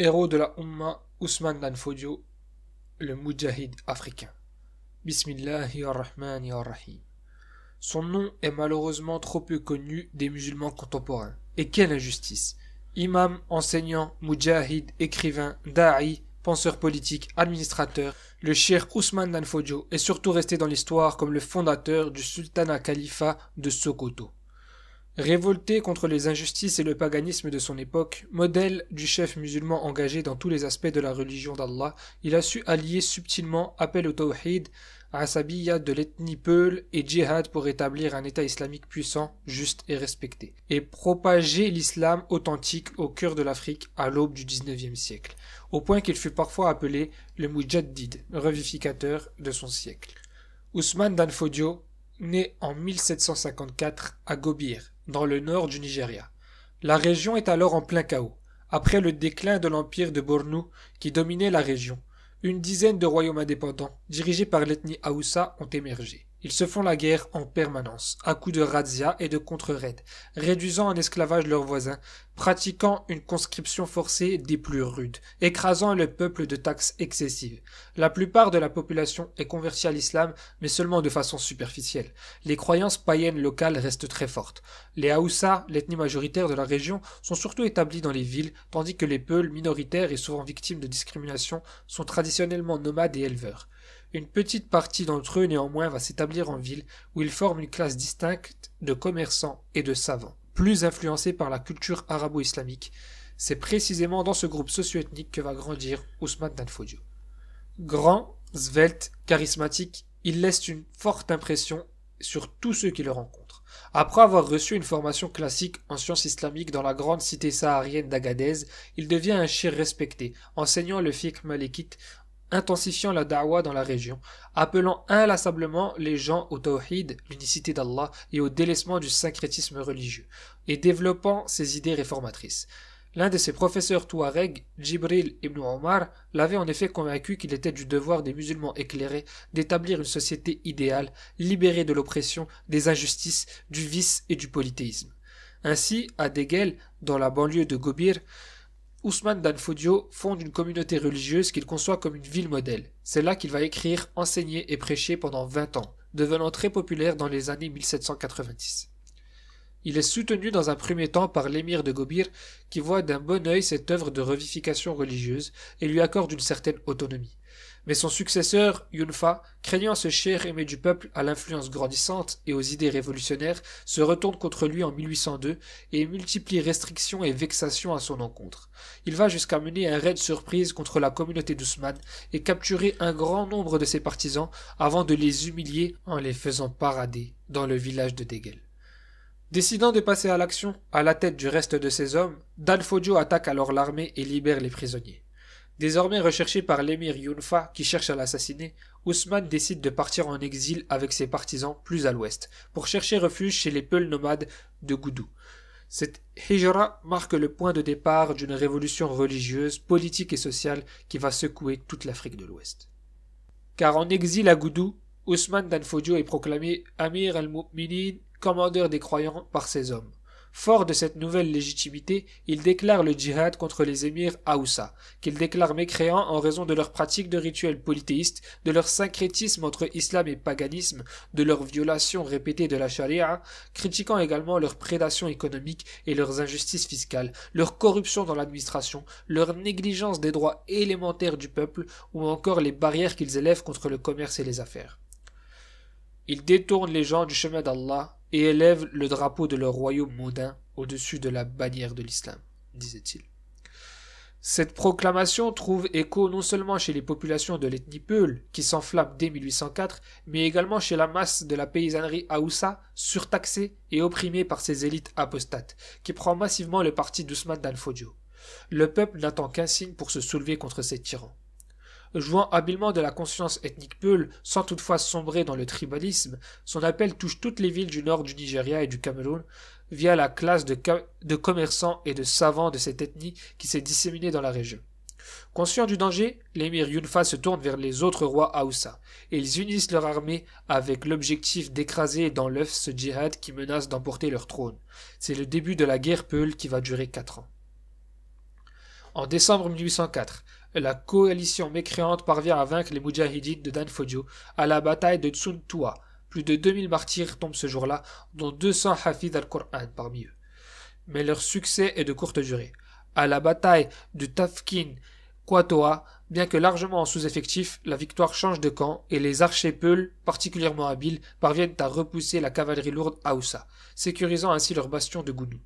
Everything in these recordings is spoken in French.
Héros de la Ummah, Ousmane Dan Fodio, le Moudjahid africain. Bismillahirrahmanirrahim. Son nom est malheureusement trop peu connu des musulmans contemporains. Et quelle injustice! Imam, enseignant, Moudjahid, écrivain, da'i, penseur politique, administrateur, le cheikh Ousmane Dan Fodio est surtout resté dans l'histoire comme le fondateur du sultanat califat de Sokoto. Révolté contre les injustices et le paganisme de son époque, modèle du chef musulman engagé dans tous les aspects de la religion d'Allah, il a su allier subtilement appel au tawhid, asabiyya de l'ethnie peul et djihad pour établir un État islamique puissant, juste et respecté, et propager l'islam authentique au cœur de l'Afrique à l'aube du XIXe siècle, au point qu'il fut parfois appelé le Mujaddid, revivificateur de son siècle. Ousmane Dan Fodio, né en 1754 à Gobir, dans le nord du Nigeria. La région est alors en plein chaos. Après le déclin de l'empire de Bornou qui dominait la région, une dizaine de royaumes indépendants, dirigés par l'ethnie Haoussa, ont émergé. Ils se font la guerre en permanence, à coups de razzia et de contre-raids, réduisant en esclavage leurs voisins, pratiquant une conscription forcée des plus rudes, écrasant le peuple de taxes excessives. La plupart de la population est convertie à l'islam, mais seulement de façon superficielle. Les croyances païennes locales restent très fortes. Les Haoussa, l'ethnie majoritaire de la région, sont surtout établis dans les villes, tandis que les Peuls, minoritaires et souvent victimes de discrimination, sont traditionnellement nomades et éleveurs. Une petite partie d'entre eux, néanmoins, va s'établir en ville, où ils forment une classe distincte de commerçants et de savants, plus influencés par la culture arabo-islamique. C'est précisément dans ce groupe socio-ethnique que va grandir Ousmane Dan Fodio. Grand, svelte, charismatique, il laisse une forte impression sur tous ceux qui le rencontrent. Après avoir reçu une formation classique en sciences islamiques dans la grande cité saharienne d'Agadez, il devient un cheikh respecté, enseignant le fiqh malikite, intensifiant la da'wa dans la région, appelant inlassablement les gens au tawhid, l'unicité d'Allah, et au délaissement du syncrétisme religieux, et développant ses idées réformatrices. L'un de ses professeurs touareg, Djibril ibn Omar, l'avait en effet convaincu qu'il était du devoir des musulmans éclairés d'établir une société idéale, libérée de l'oppression, des injustices, du vice et du polythéisme. Ainsi, à Degel, dans la banlieue de Gobir, Ousmane Dan Fodio fonde une communauté religieuse qu'il conçoit comme une ville modèle. C'est là qu'il va écrire, enseigner et prêcher pendant 20 ans, devenant très populaire dans les années 1790. Il est soutenu dans un premier temps par l'émir de Gobir qui voit d'un bon œil cette œuvre de revivification religieuse et lui accorde une certaine autonomie. Mais son successeur, Yunfa, craignant ce cheikh aimé du peuple à l'influence grandissante et aux idées révolutionnaires, se retourne contre lui en 1802 et multiplie restrictions et vexations à son encontre. Il va jusqu'à mener un raid surprise contre la communauté d'Ousmane et capturer un grand nombre de ses partisans avant de les humilier en les faisant parader dans le village de Degel. Décidant de passer à l'action, à la tête du reste de ses hommes, Dan Fodio attaque alors l'armée et libère les prisonniers. Désormais recherché par l'émir Yunfa qui cherche à l'assassiner, Ousmane décide de partir en exil avec ses partisans plus à l'ouest, pour chercher refuge chez les Peuls nomades de Goudou. Cette hijra marque le point de départ d'une révolution religieuse, politique et sociale qui va secouer toute l'Afrique de l'Ouest. Car en exil à Goudou, Ousmane Dan Fodio est proclamé Amir al-Mu'minin, commandeur des croyants par ses hommes. Fort de cette nouvelle légitimité, il déclare le djihad contre les émirs Haoussa, qu'il déclare mécréants en raison de leur pratique de rituels polythéistes, de leur syncrétisme entre islam et paganisme, de leur violation répétée de la charia, critiquant également leur prédation économique et leurs injustices fiscales, leur corruption dans l'administration, leur négligence des droits élémentaires du peuple ou encore les barrières qu'ils élèvent contre le commerce et les affaires. Ils détournent les gens du chemin d'Allah et élèvent le drapeau de leur royaume mondain au-dessus de la bannière de l'islam, disait-il. Cette proclamation trouve écho non seulement chez les populations de l'ethnie Peul, qui s'enflamment dès 1804, mais également chez la masse de la paysannerie Haoussa, surtaxée et opprimée par ses élites apostates, qui prend massivement le parti d'Ousmane Dan Fodio. Le peuple n'attend qu'un signe pour se soulever contre ces tyrans. Jouant habilement de la conscience ethnique peul, sans toutefois sombrer dans le tribalisme, son appel touche toutes les villes du nord du Nigeria et du Cameroun, via la classe de commerçants et de savants de cette ethnie qui s'est disséminée dans la région. Conscient du danger, l'émir Yunfa se tourne vers les autres rois Haoussa, et ils unissent leur armée avec l'objectif d'écraser dans l'œuf ce djihad qui menace d'emporter leur trône. C'est le début de la guerre peul qui va durer 4 ans. En décembre 1804, la coalition mécréante parvient à vaincre les Moudjahidines de Danfodio à la bataille de Tsuntua. Plus de 2000 martyrs tombent ce jour-là, dont 200 Hafid al-Qur'an parmi eux. Mais leur succès est de courte durée. À la bataille de Tafkin Kwatoa, bien que largement en sous-effectif, la victoire change de camp et les archers peuls, particulièrement habiles, parviennent à repousser la cavalerie lourde Aoussa, sécurisant ainsi leur bastion de Gounou.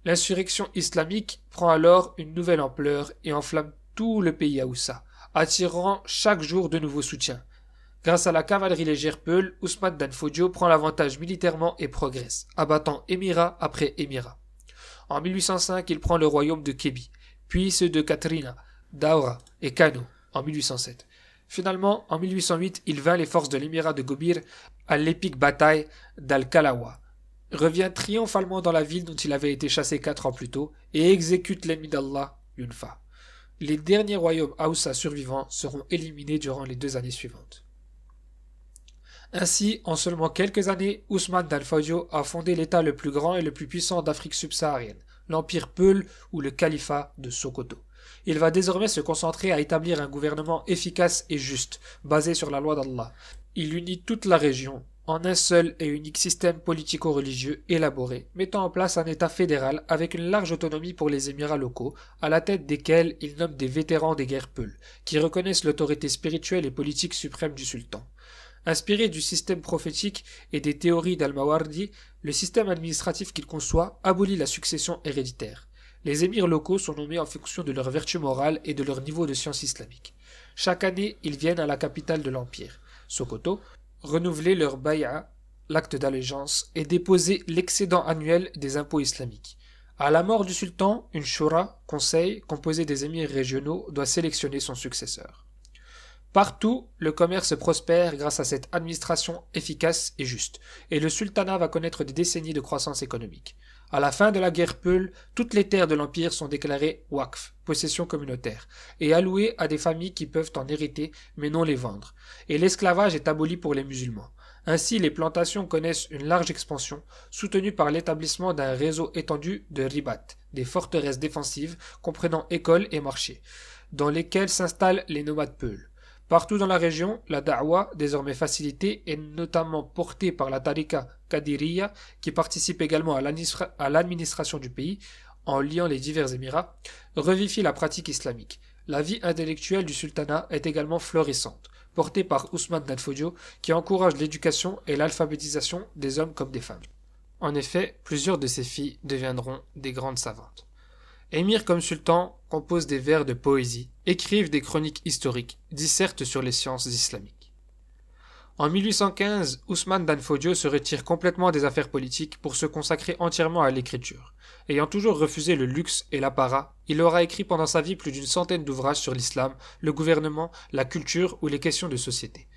L'insurrection islamique prend alors une nouvelle ampleur et enflamme tout le pays Aoussa, attirant chaque jour de nouveaux soutiens. Grâce à la cavalerie légère Peul, Ousmane Danfodio prend l'avantage militairement et progresse, abattant émirat après émirat. En 1805, il prend le royaume de Kébi, puis ceux de Katrina, Daura et Kano en 1807. Finalement, en 1808, il vainc les forces de l'émirat de Gobir à l'épique bataille d'Al-Kalawa, revient triomphalement dans la ville dont il avait été chassé 4 ans plus tôt et exécute l'ennemi d'Allah, Yunfa. Les derniers royaumes Aoussa survivants seront éliminés durant les 2 années suivantes. Ainsi, en seulement quelques années, Ousmane Danfodio a fondé l'État le plus grand et le plus puissant d'Afrique subsaharienne, l'Empire Peul ou le Califat de Sokoto. Il va désormais se concentrer à établir un gouvernement efficace et juste, basé sur la loi d'Allah. Il unit toute la région en un seul et unique système politico-religieux élaboré, mettant en place un État fédéral avec une large autonomie pour les émirats locaux, à la tête desquels il nomme des vétérans des guerres Peul, qui reconnaissent l'autorité spirituelle et politique suprême du sultan. Inspiré du système prophétique et des théories d'Al-Mawardi, le système administratif qu'il conçoit abolit la succession héréditaire. Les émirs locaux sont nommés en fonction de leur vertu morale et de leur niveau de science islamique. Chaque année, ils viennent à la capitale de l'empire, Sokoto, renouveler leur bay'a, l'acte d'allégeance, et déposer l'excédent annuel des impôts islamiques. À la mort du sultan, une shura, conseil, composé des émirs régionaux, doit sélectionner son successeur. Partout, le commerce prospère grâce à cette administration efficace et juste, et le sultanat va connaître des décennies de croissance économique. À la fin de la guerre Peul, toutes les terres de l'empire sont déclarées waqf, possession communautaire, et allouées à des familles qui peuvent en hériter mais non les vendre, et l'esclavage est aboli pour les musulmans. Ainsi, les plantations connaissent une large expansion, soutenue par l'établissement d'un réseau étendu de ribat, des forteresses défensives comprenant écoles et marchés, dans lesquelles s'installent les nomades Peul. Partout dans la région, la da'wa, désormais facilitée, est notamment portée par la tariqa Kadiriya, qui participe également à l'administration du pays, en liant les divers émirats, revivifie la pratique islamique. La vie intellectuelle du sultanat est également florissante, portée par Ousmane Danfodio, qui encourage l'éducation et l'alphabétisation des hommes comme des femmes. En effet, plusieurs de ses filles deviendront des grandes savantes. Émirs comme sultans composent des vers de poésie, écrivent des chroniques historiques, dissertent sur les sciences islamiques. En 1815, Ousmane Danfodio se retire complètement des affaires politiques pour se consacrer entièrement à l'écriture. Ayant toujours refusé le luxe et l'apparat, il aura écrit pendant sa vie plus d'une centaine d'ouvrages sur l'islam, le gouvernement, la culture ou les questions de société.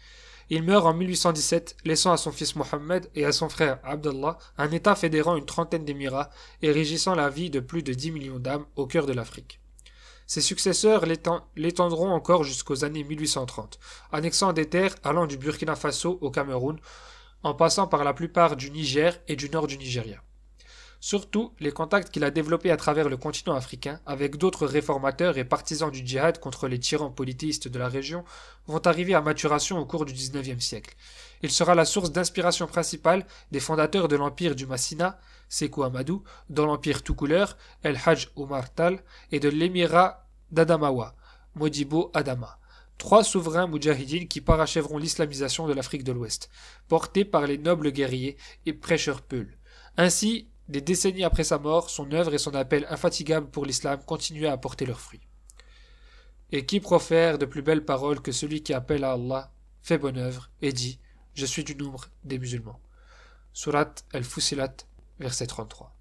Il meurt en 1817, laissant à son fils Mohammed et à son frère Abdallah un État fédérant une trentaine d'émirats et régissant la vie de plus de 10 millions d'âmes au cœur de l'Afrique. Ses successeurs l'étendront encore jusqu'aux années 1830, annexant des terres allant du Burkina Faso au Cameroun, en passant par la plupart du Niger et du nord du Nigeria. Surtout, les contacts qu'il a développés à travers le continent africain avec d'autres réformateurs et partisans du djihad contre les tyrans polythéistes de la région vont arriver à maturation au cours du XIXe siècle. Il sera la source d'inspiration principale des fondateurs de l'empire du Massina, Sékou Amadou, dans l'empire tout couleur, El Hadj Omar Tal, et de l'émirat d'Adamawa, Modibo Adama. 3 souverains moudjahidines qui parachèveront l'islamisation de l'Afrique de l'Ouest, portés par les nobles guerriers et prêcheurs Peul. Ainsi, des décennies après sa mort, son œuvre et son appel infatigable pour l'islam continuaient à porter leurs fruits. Et qui profère de plus belles paroles que celui qui appelle à Allah, fait bonne œuvre, et dit « Je suis du nombre des musulmans ». Surat al-Fussilat, verset 33.